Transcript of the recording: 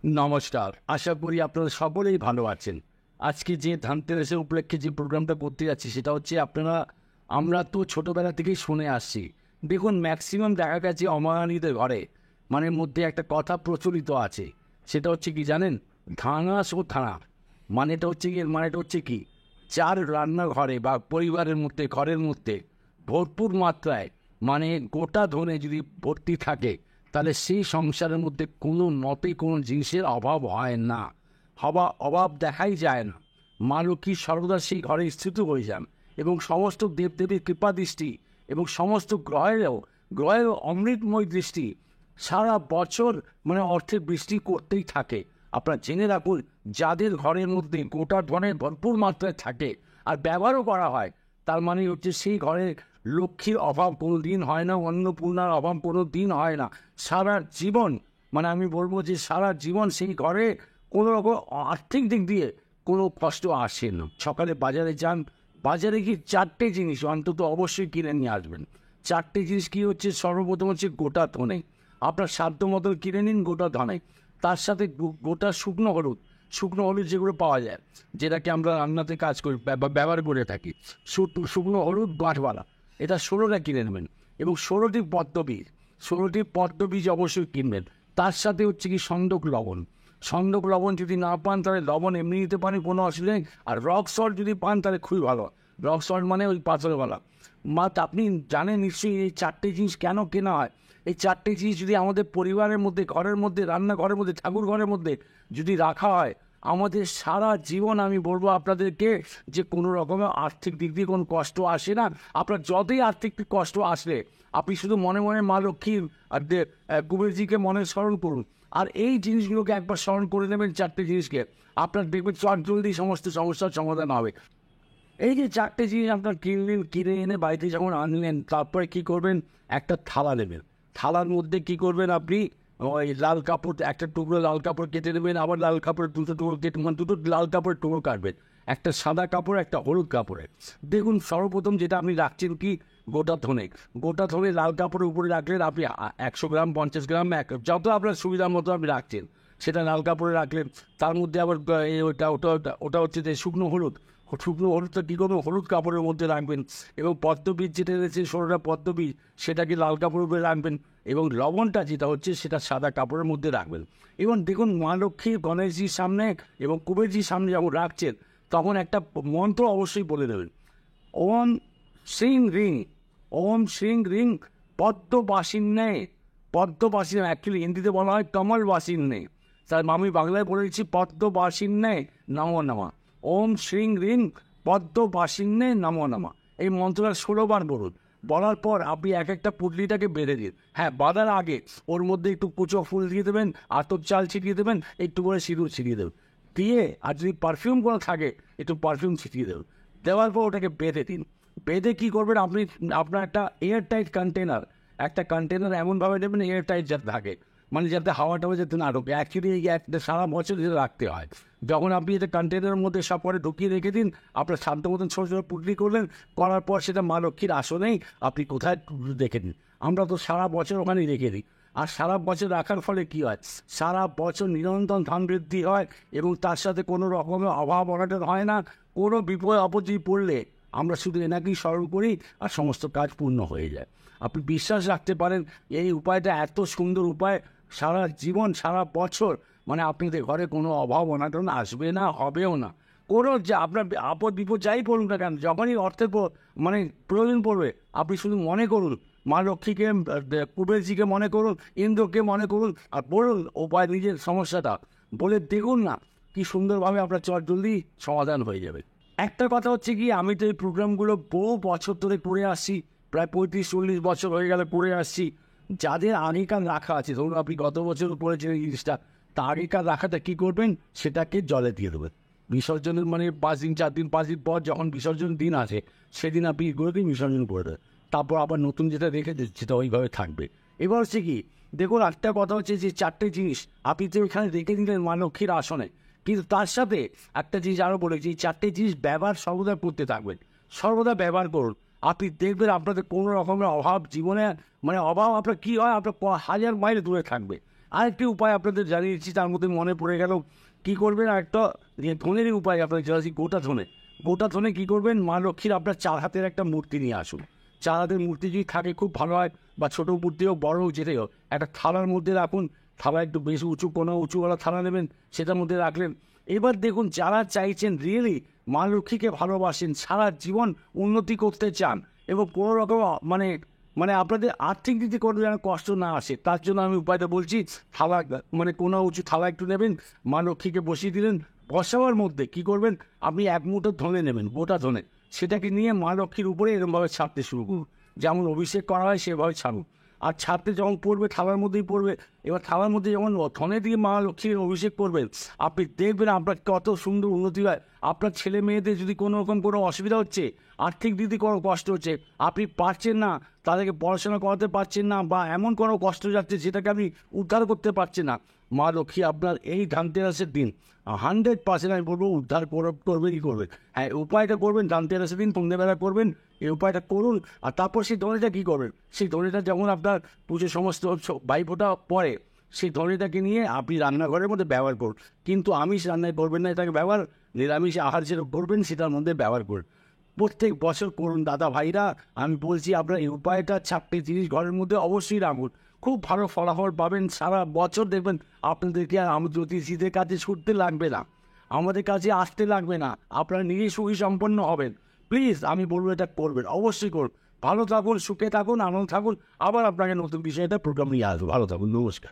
নমস্কার, আশা করি আপনারা সকলেই ভালো আছেন। আজকে যে ধানতেরাসের উপলক্ষে যে প্রোগ্রামটা করতে যাচ্ছি সেটা হচ্ছে আমরা তো ছোটোবেলা থেকেই শুনে আসছি। দেখুন, ম্যাক্সিমাম দেখা গেছে অমানিদের ঘরে মধ্যে একটা কথা প্রচলিত আছে, সেটা হচ্ছে কি জানেন? ধানাস ও থানা মানেটা হচ্ছে কি, চার রান্নাঘরে বা পরিবারের মধ্যে ঘরের মধ্যে ভরপুর মাত্রায় গোটা ধনে যদি ভর্তি থাকে, তাহলে সেই সংসারের মধ্যে কোনো মতেই কোনো জিনিসের অভাব হয় না। অভাব দেখাই যায় না। মা লক্ষ্মী সর্বদা সেই ঘরে স্থিত হয়ে যান এবং সমস্ত দেবদেবীর কৃপা দৃষ্টি এবং সমস্ত গ্রহেরও অমৃতময় দৃষ্টি সারা বছর অর্থের বৃষ্টি করতেই থাকে। আপনারা জেনে রাখুন, যাদের ঘরের মধ্যে গোটা ধনের ভরপুর মাত্রায় থাকে আর ব্যবহারও করা হয়, তার হচ্ছে সেই ঘরে লক্ষ্মীর অভাব কোনো দিন হয় না, অন্নপূর্ণার অভাব কোনো দিন হয় না। সারা জীবন আমি বলবো যে সারা জীবন সেই ঘরে কোনো রকম আর্থিক দিক দিয়ে কোনো কষ্ট আসে না। সকালে বাজারে যান, বাজারে গিয়ে চারটে জিনিস অন্তত অবশ্যই কিনে নিয়ে আসবেন। চারটে জিনিস কী হচ্ছে? সর্বপ্রথম হচ্ছে গোটা ধনে, আপনার সাধ্য মতন কিনে নিন গোটা ধনে। তার সাথে গোটা শুকনো হলুদ যেগুলো পাওয়া যায়, যেটাকে আমরা রান্নাতে কাজ করি ব্যবহার করে থাকি, শুকনো হলুদ গাঁঠওয়ালা, এটা 16টা কিনে নেবেন। এবং 16টি পদ্মবীজ অবশ্যই কিনবেন। তার সাথে হচ্ছে কি সন্দক লবণ যদি না পান তাহলে লবণ এমনি নিতে পারেন, কোনো অসুবিধা নেই। আর রক সল্ট যদি পান তাহলে খুবই ভালো। রক সল্ট মানে ওই পাথরওয়ালা। আপনি জানেন নিশ্চয়ই এই চারটে জিনিস কেন কেনা হয়। এই চারটে জিনিস যদি আমাদের পরিবারের মধ্যে, ঘরের মধ্যে, রান্নাঘরের মধ্যে, ঠাকুর ঘরের মধ্যে যদি রাখা হয়, আমাদের সারা জীবন আমি বলবো আপনাদেরকে যে কোনো রকমের আর্থিক দিক দিয়ে কোনো কষ্ট আসে না। আপনার যতই আর্থিক কষ্ট আসলে আপনি শুধু মনে মনে মা লক্ষ্মীর আর কুবেরজিকে মনে স্মরণ করুন, আর এই জিনিসগুলোকে একবার স্মরণ করে নেবেন, চারটে জিনিসকে, আপনার দেখবেন জলদি সমস্ত সমস্যার সমাধান হবে। এই যে চারটে জিনিস আপনার কিনে এনে বাড়িতে যখন আনলেন, তারপরে কি করবেন? একটা থালা নেবেন। থালার মধ্যে কি করবেন? আপনি ওই লাল কাপড়, একটা টুকরো লাল কাপড় কেটে নেবেন, আবার লাল কাপড়ের দুটো টুকরো কেটে দুটো লাল কাপড়ের টুকরো কাটবেন, একটা সাদা কাপড়, একটা হলুদ কাপড়ে। দেখুন, সর্বপ্রথম যেটা আপনি রাখছেন কি, গোটা ধনে লাল কাপড়ের উপরে রাখলেন। আপনি 100 গ্রাম, 50 গ্রাম, যত আপনার সুবিধার মতো আপনি রাখছেন, সেটা লাল কাপড়ে রাখলেন। তার মধ্যে আবার ওটা হচ্ছে যে শুকনো হলুদটা কী করবেন? হলুদ কাপড়ের মধ্যে রাখবেন। এবং পদ্মবীজ যেটা রয়েছে, 16টা পদ্মবীজ, সেটাকে লাল কাপড়ের উপরে রাখবেন। এবং লবণটা যেটা হচ্ছে সেটা সাদা কাপড়ের মধ্যে রাখবেন। এবং দেখুন, মা লক্ষ্মী গণেশজির সামনে এবং কুবেরজির সামনে যখন রাখছেন, তখন একটা মন্ত্র অবশ্যই বলে দেবেন। ওম শ্রীং রিং, ওম শ্রীং রিং পদ্মবাসিন্নে, অ্যাকচুয়ালি হিন্দিতে বলা হয় কমলবাসিন্নে, তার আমি বাংলায় বলে দিচ্ছি পদ্মবাসিন্নে নমো নমঃ। ওম শ্রীং রিং পদ্মবাসিন্নে নমো নমঃ। এই মন্ত্রটা 16 বার বলুন। বলার পর আপনি এক একটা পুটলিটাকে বেঁধে দিন। হ্যাঁ, বাঁধার আগে ওর মধ্যে একটু কুচো ফুল দিয়ে দেবেন, আতপ চাল ছিটিয়ে দেবেন, একটু করে সিঁদুর ছিটিয়ে দেবেন, দিয়ে আর যদি পারফিউম কোনো থাকে একটু পারফিউম ছিটিয়ে দেবেন। দেওয়ার পর ওটাকে বেঁধে দিন। বেঁধে কী করবেন? আপনার একটা এয়ার টাইট কন্টেনার এমনভাবে নেবেন এয়ার টাইট যাতে থাকে, যাতে হাওয়াটাও যাতে না ঢোকে। অ্যাকচুয়ালি এই সারা বছর যেটা রাখতে হয়, যখন আপনি এটা কন্টেনারের মধ্যে সব পরে ঢুকিয়ে রেখে দিন, আপনার শান্ত মতন ছোটো ছোটো পুটলি করলেন, করার পর সেটা মা লক্ষ্মীর আসনেই আপনি কোথায় রেখে দিন। আমরা তো সারা বছর ওখানেই রেখে দিই। আর সারা বছর রাখার ফলে কী হয়? সারা বছর নিরন্তর ধন বৃদ্ধি হয় এবং তার সাথে কোনো রকমের অভাব অনটন হয় না। কোনো বিপদ আপদে পড়লে আমরা শুধু এনাকেই স্মরণ করি আর সমস্ত কাজ পূর্ণ হয়ে যায়। আপনি বিশ্বাস রাখতে পারেন, এই উপায়টা এত সুন্দর উপায়, সারা জীবন সারা বছর আপনাদের ঘরে কোনো অভাব অনাটন আসবে না, হবেও না। কোনো যে আপনার আপদ বিপদ যাই পড়ুন না কেন, যখনই অর্থের প্রয়োজন পড়বে, আপনি শুধু মনে করুন মা লক্ষ্মীকে, কুবেরজিকে মনে করুন, ইন্দ্রকে মনে করুন, আর বলুন উপায়, নিজের সমস্যাটা বলে দেখুন না, কি সুন্দরভাবে আপনার জলদি সমাধান হয়ে যাবে। একটা কথা হচ্ছে কি, আমি তো এই প্রোগ্রামগুলো বহু বছর ধরে করে আসছি, প্রায় 35-40 বছর হয়ে গেলে করে আসছি। যাদের আগেকার রাখা আছে, ধরুন আপনি গত বছর করেছেন এই জিনিসটা, তা আগেকার রাখাটা কী করবেন? সেটাকে জলে দিয়ে দেবেন। বিসর্জনের 5 দিন 4 দিন 5 দিন পর যখন বিসর্জন দিন আছে, সেদিন আপনি এগুলোকেই বিসর্জন করে দেবেন। তারপর আবার নতুন যেটা রেখেছে সেটা ওইভাবে থাকবে। এবার হচ্ছে কি, দেখুন একটা কথা হচ্ছে যে চারটে জিনিস আপনি তো এখানে রেখে দিলেন মা লক্ষ্মীর আসনে, কিন্তু তার সাথে একটা জিনিস আরও বলেছি, এই চারটে জিনিস ব্যবহার সর্বদা করতে থাকবেন, সর্বদা ব্যবহার করুন। আপনি দেখবেন আপনাদের কোনো রকমের অভাব জীবনে, অভাব আপনার কী হয়, আপনার 1000 মাইল দূরে থাকবে। আরেকটি উপায় আপনাদের জানিয়েছি, তার মধ্যে মনে পড়ে গেল কী করবেন, একটা ধনেরই উপায় আপনাদের জানাচ্ছি, গোটা ধনে কী করবেন, মা লক্ষ্মীর আপনার 4 হাতের একটা মূর্তি নিয়ে আসুন। 4 হাতের মূর্তি যদি থাকে খুব ভালো হয়, বা ছোটো মূর্তি হোক বড় হোক যেটাই হোক, একটা থালার মধ্যে রাখুন। থালা একটু বেশি উঁচুওয়ালা থালা নেবেন, সেটার মধ্যে রাখলেন। এবার দেখুন, যারা চাইছেন রিয়েলি মা লক্ষ্মীকে ভালোবাসেন, সারা জীবন উন্নতি করতে চান এবং কোনো রকম মানে আপনাদের আর্থিক দিক থেকে কোনো যেন কষ্ট না আসে, তার জন্য আমি উপায়টা বলছি। থালা কোনা উঁচু থালা একটু নেবেন, মা লক্ষ্মীকে বসিয়ে দিলেন। বসাবার মধ্যে কী করবেন, আপনি 1 মুঠো ধনে নেবেন, গোটা ধনে, সেটাকে নিয়ে মা লক্ষ্মীর উপরে এরকমভাবে ছাড়তে শুরু করুন। যেমন অভিষেক করা হয় সেভাবে ছাড়ুন। আর ছাড়তে যখন পড়বে থালার মধ্যেই পড়বে। এবার থালার মধ্যে যখন ধনে দিয়ে মা লক্ষ্মীর অভিষেক করবেন, আপনি দেখবেন আপনার কত সুন্দর উন্নতি হয়। আপনার ছেলে মেয়েদের যদি কোনো রকম কোনো অসুবিধা হচ্ছে, আর্থিক দিক দিয়ে কোনো কষ্ট হচ্ছে, আপনি পারছেন না, তাদেরকে পড়াশোনা করাতে পারছেন না, বা এমন কোনো কষ্ট যাচ্ছে যেটাকে আপনি উদ্ধার করতে পারছেন না, মা লক্ষ্মী আপনার এই ধনতেরাসের দিন 100% আমি বলবো উদ্ধার করবেনই করবেন। হ্যাঁ, উপায়টা করবেন, ধনতেরাসের দিন সন্ধ্যেবেলা করবেন, এই উপায়টা করুন। আর তারপর সেই ধনেটা কী করবেন, সেই ধনেটা যখন আপনার পুজো সমস্ত ভাইফোঁটা পরে, সেই ধনেটাকে নিয়ে আপনি রান্নাঘরের মধ্যে ব্যবহার করুন। কিন্তু আমিষ রান্নায় করবেন না এটাকে ব্যবহার, নিরামিষ আহার যেটা করবেন সেটার মধ্যে ব্যবহার করুন। প্রত্যেক বছর করুন দাদা ভাইরা, আমি বলছি আপনার এই উপায়টা 4টে জিনিস ঘরের মধ্যে অবশ্যই রাখুন, খুব ভালো ফলাফল পাবেন। সারা বছর দেখবেন আপনাদেরকে আর জ্যোতিষীদের কাছে ছুটতে লাগবে না, আমাদের কাছে আসতে লাগবে না, আপনারা নিজেই সুখী সম্পন্ন হবেন। প্লিজ আমি বলবো এটা করবেন, অবশ্যই করুন। ভালো থাকুন, সুখে থাকুন, আনন্দ থাকুন। আবার আপনাকে নতুন বিষয়টা প্রোগ্রাম নিয়ে আসবো। ভালো থাকুন, নমস্কার।